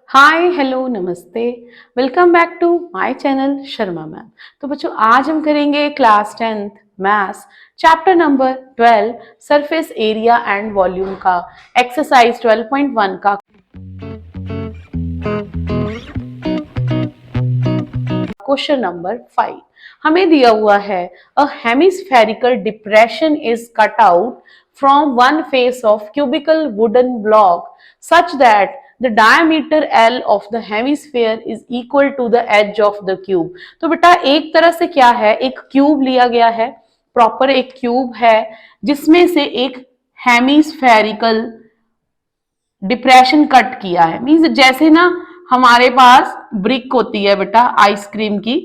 हाय hello नमस्ते। Welcome back to my channel Sharma ma'am. तो बच्चों आज हम करेंगे class 10th maths chapter number 12 surface area and volume का एक्सरसाइज 12.1 का क्वेश्चन नंबर 5। हमें दिया हुआ है a hemispherical depression is cut out from one face of cubical wooden block such that the diameter L of the hemisphere is equal to the edge of the cube। तो बेटा एक तरह से क्या है, एक क्यूब लिया गया है, प्रॉपर एक क्यूब है जिसमें से एक हेमिस्फेरिकल डिप्रेशन कट किया है। मींस जैसे ना हमारे पास ब्रिक होती है बेटा आइसक्रीम की,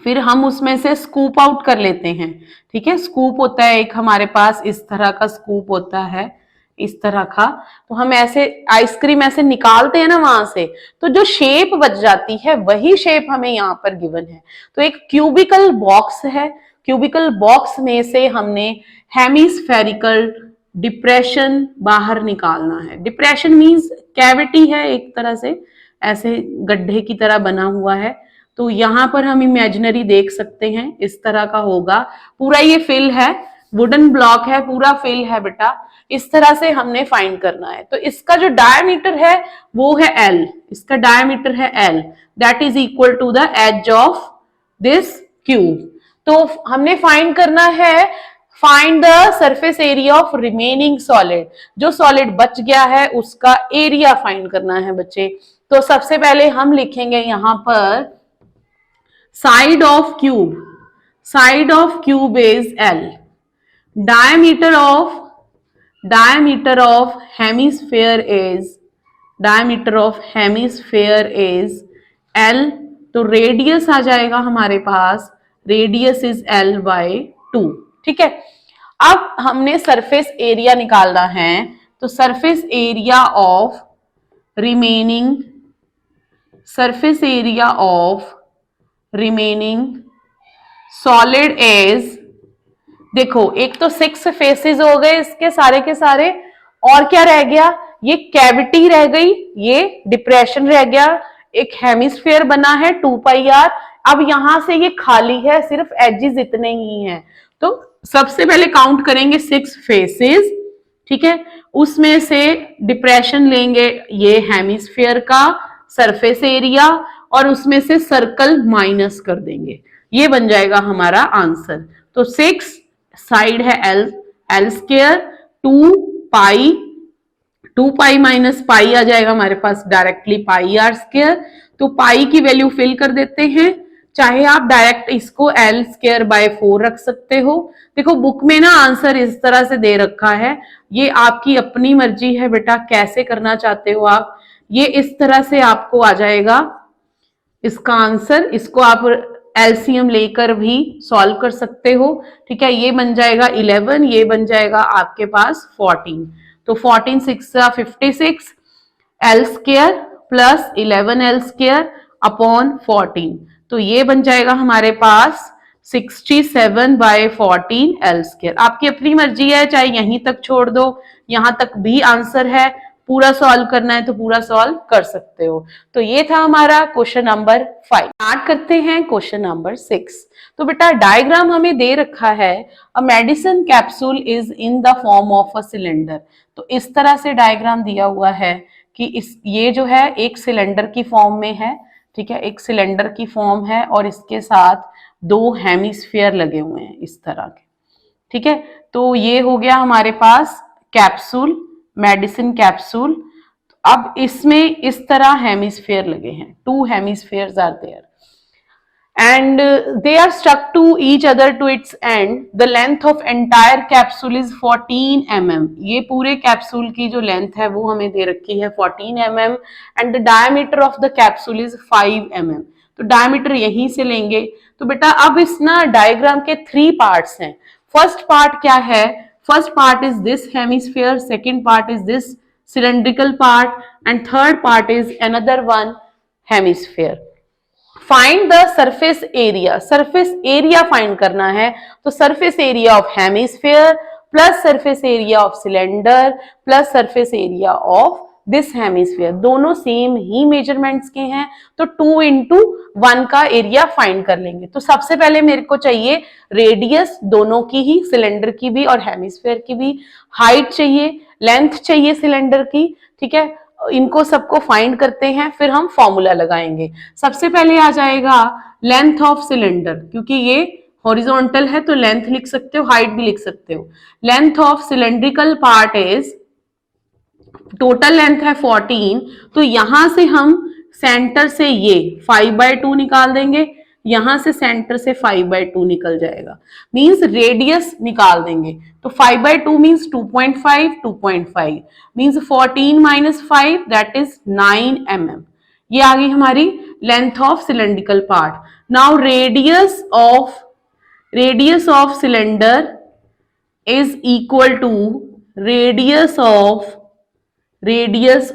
फिर हम उसमें से स्कूप आउट कर लेते हैं। ठीक है, स्कूप होता है एक हमारे पास, इस तरह का स्कूप होता है, इस तरह का। तो हम ऐसे आइसक्रीम ऐसे निकालते हैं ना वहां से, तो जो शेप बच जाती है वही शेप हमें यहाँ पर गिवन है। तो एक क्यूबिकल बॉक्स है, क्यूबिकल बॉक्स में से हमने हेमिस्फेरिकल डिप्रेशन बाहर निकालना है। डिप्रेशन मींस कैविटी है, एक तरह से ऐसे गड्ढे की तरह बना हुआ है। तो यहाँ पर हम इमेजिनरी देख सकते हैं, इस तरह का होगा। पूरा ये फिल है, वुडन ब्लॉक है, पूरा फिल है बेटा। इस तरह से हमने फाइंड करना है। तो इसका जो डायमीटर है वो है L, इसका डायमीटर है L, that is equal to the edge of this cube. तो हमने फाइंड करना है, find the surface area of remaining solid. जो सॉलिड बच गया है उसका एरिया फाइंड करना है बच्चे। तो सबसे पहले हम लिखेंगे यहां पर side of cube, side of cube is L, diameter of hemisphere is L। तो रेडियस आ जाएगा हमारे पास, रेडियस इज L by 2। ठीक है, अब हमने सरफेस एरिया निकालना है। तो surface area of remaining, surface area of remaining solid is, देखो एक तो 6 फेसेस हो गए इसके सारे के सारे, और क्या रह गया, ये कैविटी रह गई, ये डिप्रेशन रह गया, एक हेमिस्फीयर बना है 2πr। अब यहां से ये खाली है, सिर्फ एजेस इतने ही हैं। तो सबसे पहले काउंट करेंगे 6 फेसेस। ठीक है, उसमें से डिप्रेशन लेंगे ये हेमिस्फीयर का सरफेस एरिया, और उसमें से सर्कल माइनस कर देंगे, ये बन जाएगा हमारा आंसर। तो 6 साइड है L square, 2 pi minus pi आ जाएगा हमारे पास डायरेक्टली पाई आर स्क्वायर। तो पाई की वैल्यू फिल कर देते हैं, चाहे आप डायरेक्ट इसको L स्क्वायर बाय 4 रख सकते हो। देखो बुक में ना आंसर इस तरह से दे रखा है, ये आपकी अपनी मर्जी है बेटा कैसे करना चाहते हो आप। ये इस तरह से आपको आ जाएगा इसका आंसर, इसको आप एलसीएम लेकर भी सॉल्व कर सकते हो। ठीक है, ये बन जाएगा 11, ये बन जाएगा आपके पास 14। तो 14 6 56 L square plus 11 L square upon 14। तो ये बन जाएगा हमारे पास 67 बाय 14 L स्क्वायर। आपकी अपनी मर्जी है, चाहे यहीं तक छोड़ दो, यहां तक भी आंसर है। पूरा सॉल्व करना है तो पूरा सॉल्व कर सकते हो। तो ये था हमारा क्वेश्चन नंबर 5। स्टार्ट करते हैं क्वेश्चन नंबर 6। तो बेटा डायग्राम हमें दे रखा है, a medicine capsule is in the form of a cylinder. तो इस तरह से डायग्राम दिया हुआ है कि ये जो है एक सिलेंडर की फॉर्म में है। ठीक है, एक सिलेंडर की फॉर्म है और इसके साथ 2 हेमिस्फीयर लगे हुए हैं इस तरह के। ठीक है, तो ये हो गया हमारे पास कैप्सूल, मेडिसिन कैप्सूल। अब इसमें इस तरह हेमिस्फीयर लगे हैं, 2 hemispheres are there and they are stuck to each other to its end. The length of entire capsule is 14 mm। ये पूरे कैप्सूल की जो लेंथ है वो हमें दे रखी है 14 mm and the diameter of the capsule is 5 mm। तो डायमीटर यहीं से लेंगे। तो बेटा अब इस ना डायग्राम के 3 पार्ट्स हैं। फर्स्ट पार्ट क्या है, first part is this hemisphere, second part is this cylindrical part and third part is another one hemisphere। find the surface area, surface area find करना है। तो surface area of hemisphere plus surface area of cylinder plus surface area of this hemisphere, दोनों same ही measurements के हैं, तो 2 into 1 का area find कर लेंगे। तो सबसे पहले मेरे को चाहिए रेडियस दोनों की ही, सिलेंडर की भी और हेमिस्फीयर की भी, हाइट चाहिए, लेंथ चाहिए सिलेंडर की, ठीक है। इनको सबको फाइंड करते हैं, फिर हम फॉर्मूला लगाएंगे। सबसे पहले आ जाएगा लेंथ ऑफ सिलेंडर, क्योंकि ये हॉरिजॉन्टल है तो लेंथ लिख सकते हो, हाइट भी लिख सकते हो। Length of cylindrical part is, total length है 14, तो यहां से हम सेंटर से ये 5/2 निकाल देंगे, यहां से सेंटर से 5/2 निकल जाएगा, मींस रेडियस निकाल देंगे। तो 5/2 means 2.5, 2.5 means 14 minus 5 that is 9 mm। ये आ गई हमारी length of cylindrical part. Now radius of cylinder is equal to radius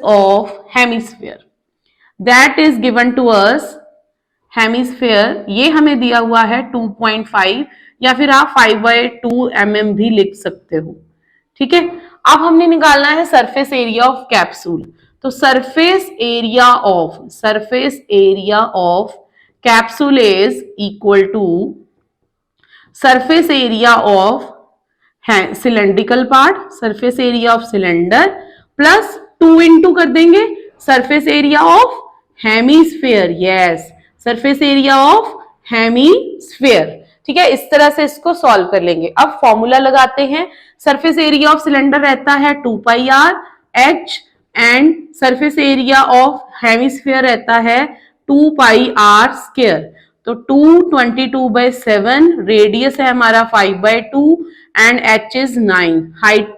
of hemisphere, that is given to us, hemisphere ये हमें दिया हुआ है 2.5, या फिर आप 5/2 mm भी लिख सकते हो, ठीक है। अब हमने निकालना है सरफेस एरिया ऑफ कैप्सूल। तो surface area of capsule is equal to surface area of cylindrical part, surface area of cylinder plus 2 into कर देंगे surface area of hemisphere, yes, surface area of hemisphere, ठीक है। इस तरह से इसको solve कर लेंगे। अब फॉर्मूला लगाते हैं। सरफेस एरिया ऑफ सिलेंडर रहता है 2πr/h and surface area of hemisphere रहता है 2πr²। तो 222/7, रेडियस है हमारा 5/2 and h is 9, height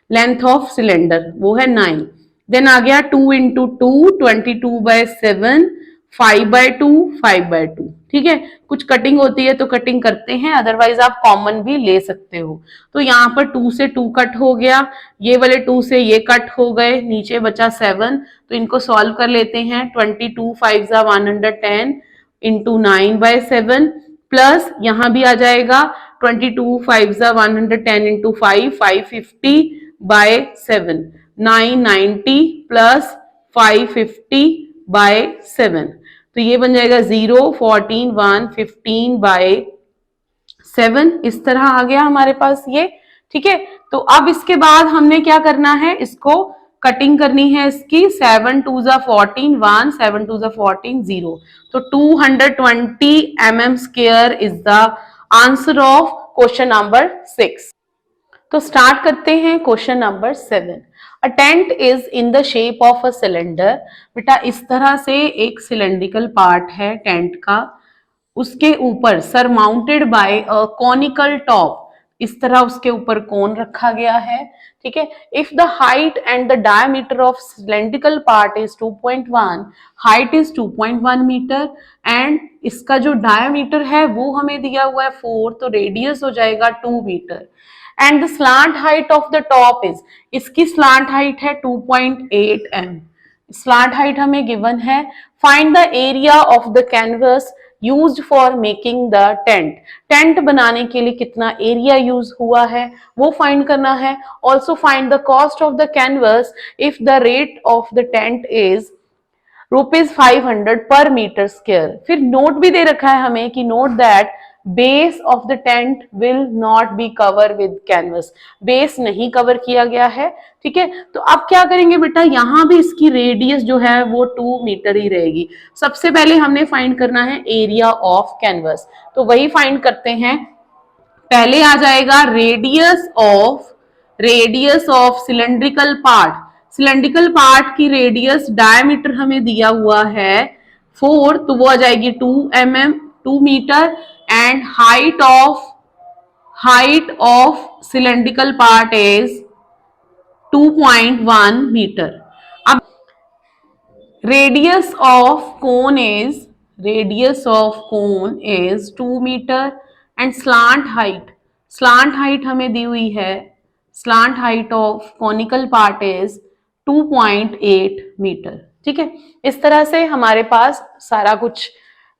length of cylinder वो है 9। देन आ गया 2 into 2, 22/7, 5/2, 5/2, ठीक है। कुछ कटिंग होती है तो कटिंग करते हैं, अदरवाइज आप कॉमन भी ले सकते हो। तो यहाँ पर 2 से 2 कट हो गया, ये वाले 2 से ये कट हो गए, नीचे बचा 7। तो इनको सॉल्व कर लेते हैं। 22 5 110 इंटू 9/7 प्लस यहाँ भी आ जाएगा 22 5 110 इंटू 5, 550/7, 990 प्लस 550/7, तो ये बन जाएगा 0, 14 1 15/7। इस तरह आ गया हमारे पास ये, ठीक है। तो अब इसके बाद हमने क्या करना है, इसको कटिंग करनी है इसकी। 7 2 14 1, 7 2 14 0, तो 220 mm² is the answer of question number 6। तो स्टार्ट करते हैं question number 7। A tent is in the shape of a cylinder. बेटा इस तरह से एक सिलेंड्रिकल पार्ट है टेंट का, उसके ऊपर surmounted bye a conical top, इस तरह उसके ऊपर कोन रखा गया है, ठीक है। If the height and the diameter of cylindrical part is 2.1, height is 2.1 metre and इसका जो डायमीटर है वो हमें दिया हुआ है 4, तो रेडियस हो जाएगा 2 metre. And the slant height of the top is, इसकी स्लांट हाइट है 2.8 m, स्लांट हाइट हमें गिवन है। Find the area of the canvas used for making the tent, tent बनाने के लिए कितना एरिया यूज हुआ है वो फाइंड करना है। Also find the cost of the canvas if the rate of the tent is ₹500 पर मीटर स्क्वायर। फिर नोट भी दे रखा है हमें कि note that base of the tent will not be cover with canvas, base नहीं कवर किया गया है, ठीक है। तो अब क्या करेंगे बेटा, यहां भी इसकी रेडियस जो है वो 2 मीटर ही रहेगी। सबसे पहले हमने फाइंड करना है एरिया ऑफ कैनवस, तो वही फाइंड करते हैं। पहले आ जाएगा radius of cylindrical part, cylindrical part की रेडियस, डायमीटर हमें दिया हुआ है 4, तो वो आ जाएगी 2 metre and height of cylindrical part is 2.1 metre. अब radius of cone is 2 metre and slant height हमें दी हुई है, slant height of conical part is 2.8 metre, ठीक है। इस तरह से हमारे पास सारा कुछ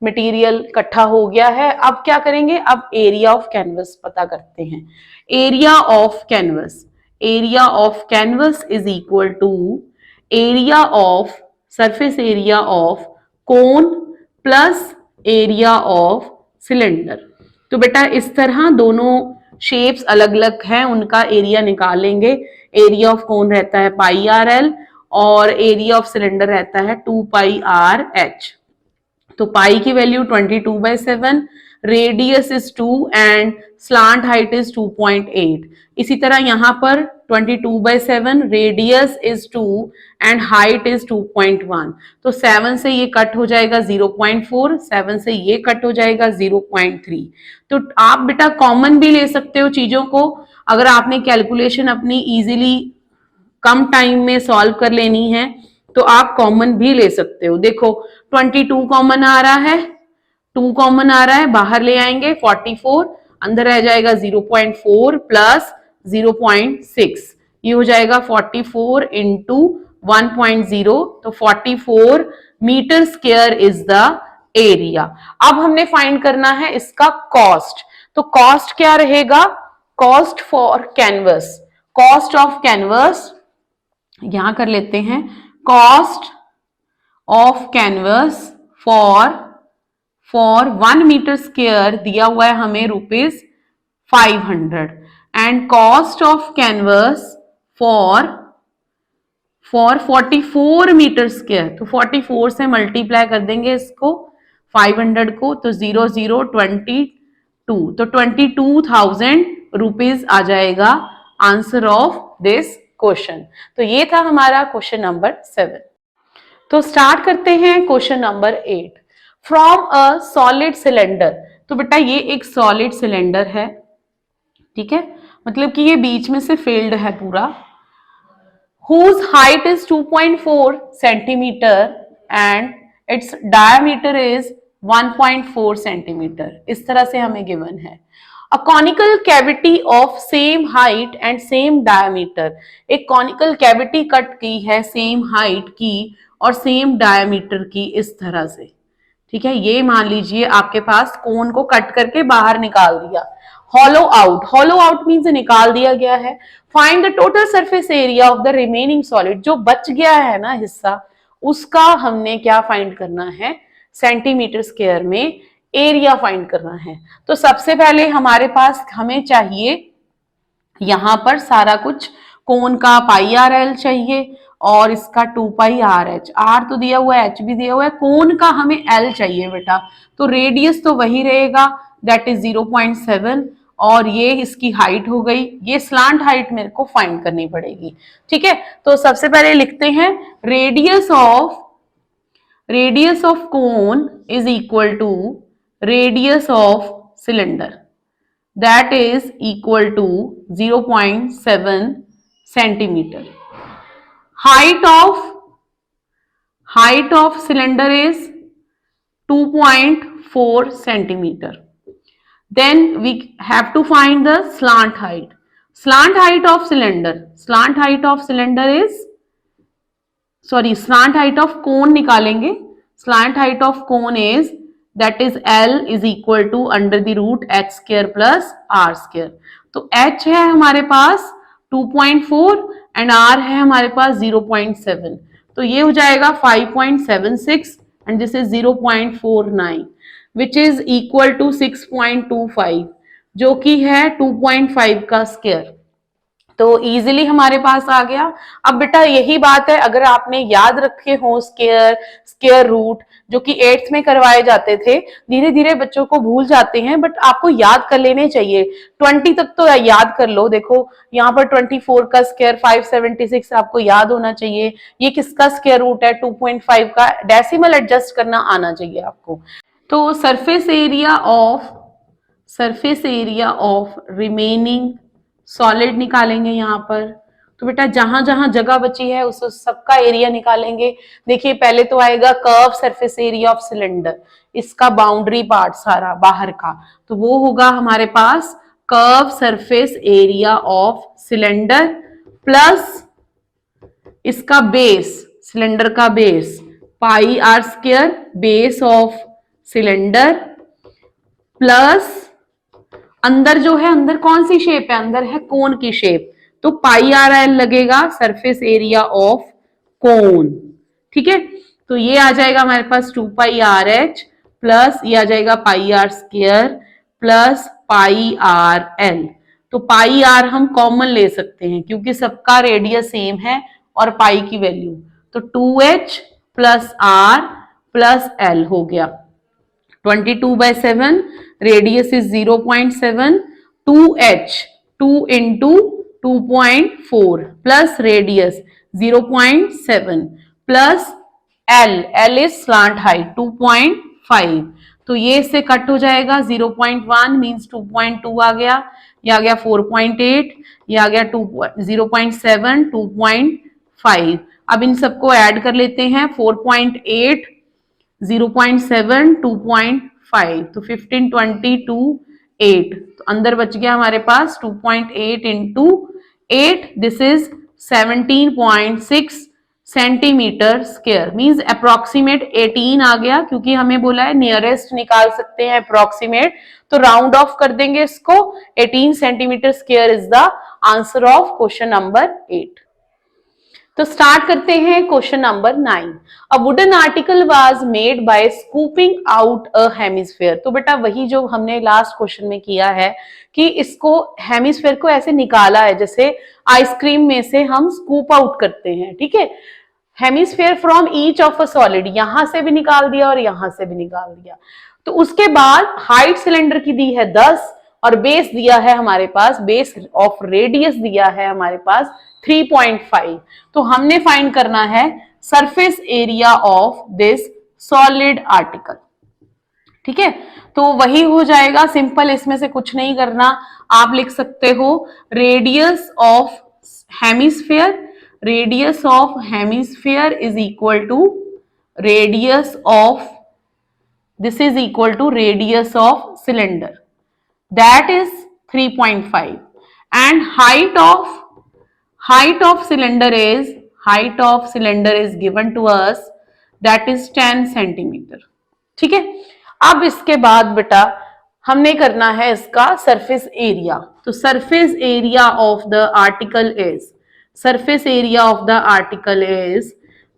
मटेरियल इकट्ठा हो गया है। अब क्या करेंगे, अब एरिया ऑफ कैनवस पता करते हैं। Area of canvas is equal to area of surface area of cone plus area of cylinder. तो बेटा इस तरह दोनों शेप्स अलग अलग हैं, उनका एरिया निकालेंगे। एरिया ऑफ कोन रहता है पाई आर एल और एरिया ऑफ सिलेंडर रहता है 2 पाई आर एच। तो पाई की value 22/7, radius is 2 and slant height is 2.8। इसी तरह यहां पर 22/7, radius is 2 and height is 2.1। तो 7 से ये कट हो जाएगा 0.4, 7 से ये कट हो जाएगा 0.3। तो आप बेटा कॉमन भी ले सकते हो चीजों को, अगर आपने कैलकुलेशन अपनी इजीली कम टाइम में सॉल्व कर लेनी है तो आप कॉमन भी ले सकते हो। देखो 22 कॉमन आ रहा है, 2 कॉमन आ रहा है, बाहर ले आएंगे 44, अंदर रह जाएगा 0.4 प्लस 0.6, ये हो जाएगा 44 इंटू 1.0, तो 44 metre square is the area. अब हमने फाइंड करना है इसका कॉस्ट। तो कॉस्ट क्या रहेगा? Cost for canvas, cost of canvas यहां कर लेते हैं, cost of canvas for 1 metre square दिया हुआ है हमें ₹500 and cost of canvas for 44 metre square, तो 44 से मल्टीप्लाई कर देंगे इसको 500 को, तो 0022, तो 22,000 रुपीज आ जाएगा आंसर ऑफ दिस क्वेश्चन। तो ये था हमारा क्वेश्चन नंबर 7। तो स्टार्ट करते हैं question number 8। From a solid cylinder, तो बेटा ये एक सॉलिड सिलेंडर है, ठीक है, मतलब कि ये बीच में से फिल्ड है पूरा, whose height is 2.4 centimetre and its diameter is 1.4 centimetre, इस तरह से हमें गिवन है। A conical cavity of same height and same diameter, एक conical cavity कट की है सेम हाइट की और सेम डायमीटर की, इस तरह से, ठीक है। ये मान लीजिए आपके पास कोन को कट करके बाहर निकाल दिया। Hollow out, hollow out means निकाल दिया गया है। Find the total surface area of the remaining solid, जो बच गया है ना हिस्सा, उसका हमने क्या फाइंड करना है, सेंटीमीटर स्क्वायर में एरिया फाइंड करना है। तो सबसे पहले हमारे पास हमें चाहिए यहां पर सारा कुछ, कोन का पाई आर एल चाहिए और इसका 2 पाई आर एच, आर तो दिया हुआ है, एच भी दिया हुआ है, कोन का हमें एल चाहिए बेटा, तो रेडियस तो वही रहेगा, दैट इज 0.7 और ये इसकी हाइट हो गई, ये स्लांट हाइट मेरे को फाइंड करनी पड़ेगी, ठीक है। तो सबसे पहले लिखते हैं radius of cone is equal to radius of cylinder, that is equal to 0.7 centimeter. Height of cylinder is 2.4 centimeter. Then we have to find the slant height. Slant height of cylinder slant height of cone निकालेंगे। Slant height of cone is, that is L is equal to under the root h square plus r square। तो h है हमारे पास 2.4 and r है हमारे पास 0.7, तो ये हो जाएगा 5.76 and this is 0.49 which is equal to 6.25, जो कि है 2.5 का स्क्वायर। तो इजीली हमारे पास आ गया। अब बेटा यही बात है, अगर आपने याद रखे हो स्क्वायर रूट, जो कि 8th में करवाए जाते थे, धीरे धीरे बच्चों को भूल जाते हैं, बट आपको याद कर लेने चाहिए। 20 तक तो याद कर लो। देखो यहाँ पर 24 का स्क्वायर 576 आपको याद होना चाहिए। ये किसका स्क्वायर रूट है? 2.5 का। डेसिमल एडजस्ट करना आना चाहिए आपको। तो surface area of remaining solid निकालेंगे यहाँ पर। तो बेटा जहां जहां जगह बची है उस सबका एरिया निकालेंगे। देखिए पहले तो आएगा curve surface area of cylinder, इसका बाउंड्री पार्ट सारा बाहर का, तो वो होगा हमारे पास curve surface area of cylinder plus इसका बेस, सिलेंडर का base pi r square base of cylinder, plus अंदर जो है, अंदर कौन सी शेप है? अंदर है कोन की शेप, तो पाई आर एल लगेगा सरफेस एरिया ऑफ कोन, ठीक है। तो ये आ जाएगा हमारे पास 2 पाई आर एच प्लस ये आ जाएगा pi r square plus pi r l. तो पाई आर हम कॉमन ले सकते हैं क्योंकि सबका रेडियस सेम है और पाई की वैल्यू, तो 2h plus are plus L हो गया 22/7, radius is 0.7, 2h 2 into 2.4 plus radius 0.7 plus L is slant height 2.5, तो ये इससे कट हो जाएगा 0.1 मीन्स 2.2 आ गया, ये आ गया 4.8, ये आ गया 0.7 2.5। अब इन सबको ऐड कर लेते हैं 4.8 0.7 2.5, तो 15 20 2 8, तो अंदर बच गया हमारे पास 2.8 into 8, this is 17.6 centimetre square, means approximate 18 आ गया क्योंकि हमें बोला है नियरेस्ट निकाल सकते हैं अप्रोक्सीमेट, तो राउंड ऑफ कर देंगे इसको, 18 centimetre square is the answer of question number 8। तो स्टार्ट करते हैं question number 9। A wooden article was made by scooping out a hemisphere. तो बेटा वही जो हमने लास्ट क्वेश्चन में किया है कि इसको हेमिस्फीयर को ऐसे निकाला है जैसे आइसक्रीम में से हम स्कूप आउट करते हैं, ठीक है। Hemisphere from each of a solid, यहां से भी निकाल दिया और यहां से भी निकाल दिया। तो उसके बाद हाइट सिलेंडर की दी है 10 और बेस दिया है हमारे पास, बेस ऑफ रेडियस दिया है हमारे पास 3.5। तो हमने फाइंड करना है surface area of this solid article, ठीक है। तो वही हो जाएगा सिंपल, इसमें से कुछ नहीं करना, आप लिख सकते हो radius of hemisphere, radius of hemisphere is equal to radius of, this is equal to radius of cylinder, that is 3.5, and height of cylinder is given to us, that is 10 centimetre, ठीक है। अब इसके बाद बेटा हमने करना है इसका सरफेस एरिया। तो surface area of the article is, surface area of the article is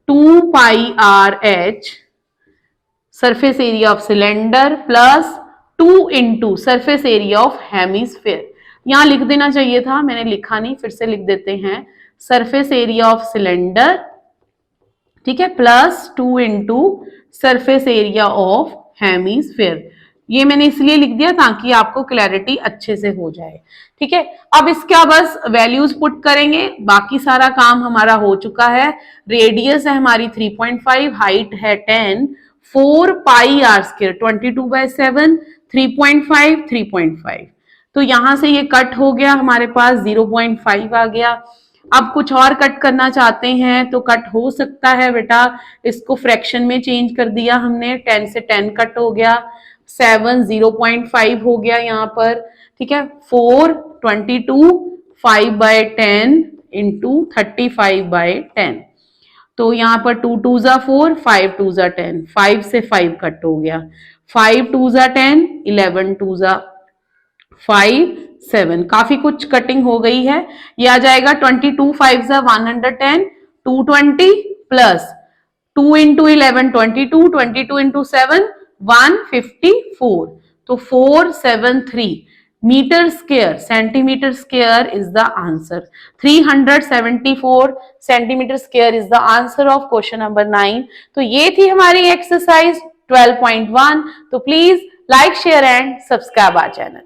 2 pi r H surface area of cylinder plus 2 into surface area of hemisphere. यहां लिख देना चाहिए था, मैंने लिखा नहीं, फिर से लिख देते हैं सरफेस एरिया ऑफ सिलेंडर, ठीक है, plus 2 into surface area of hemisphere. ये मैंने इसलिए लिख दिया ताकि आपको क्लैरिटी अच्छे से हो जाए, ठीक है। अब इसका बस वैल्यूज पुट करेंगे, बाकी सारा काम हमारा हो चुका है। रेडियस है हमारी 3.5, हाइट है 10, 4 पाई आर स्क्वायर 22/7, 3.5 3.5, तो यहां से ये कट हो गया, हमारे पास 0.5 आ गया। अब कुछ और कट करना चाहते हैं तो कट हो सकता है बेटा, इसको फ्रैक्शन में चेंज कर दिया हमने, 10 से 10 कट हो गया, 7 0.5 हो गया यहाँ पर, ठीक है, 4 22, 5/10 इंटू 35/10, तो यहाँ पर 2 2 जा 4, 5 2 जा 10, 5 से 5 कट हो गया, 5 2 जा 10, 11 2 जा 5 7, काफी कुछ कटिंग हो गई है। ये आ जाएगा 22 5 जा 110, 220 प्लस 2 इंटू 11 22, 22 इंटू 7 154, तो 473 metre square, centimetre square is the answer, 374 centimetre square is the answer of question number 9। तो ये थी हमारी एक्सरसाइज 12.1। तो please like share and subscribe our channel.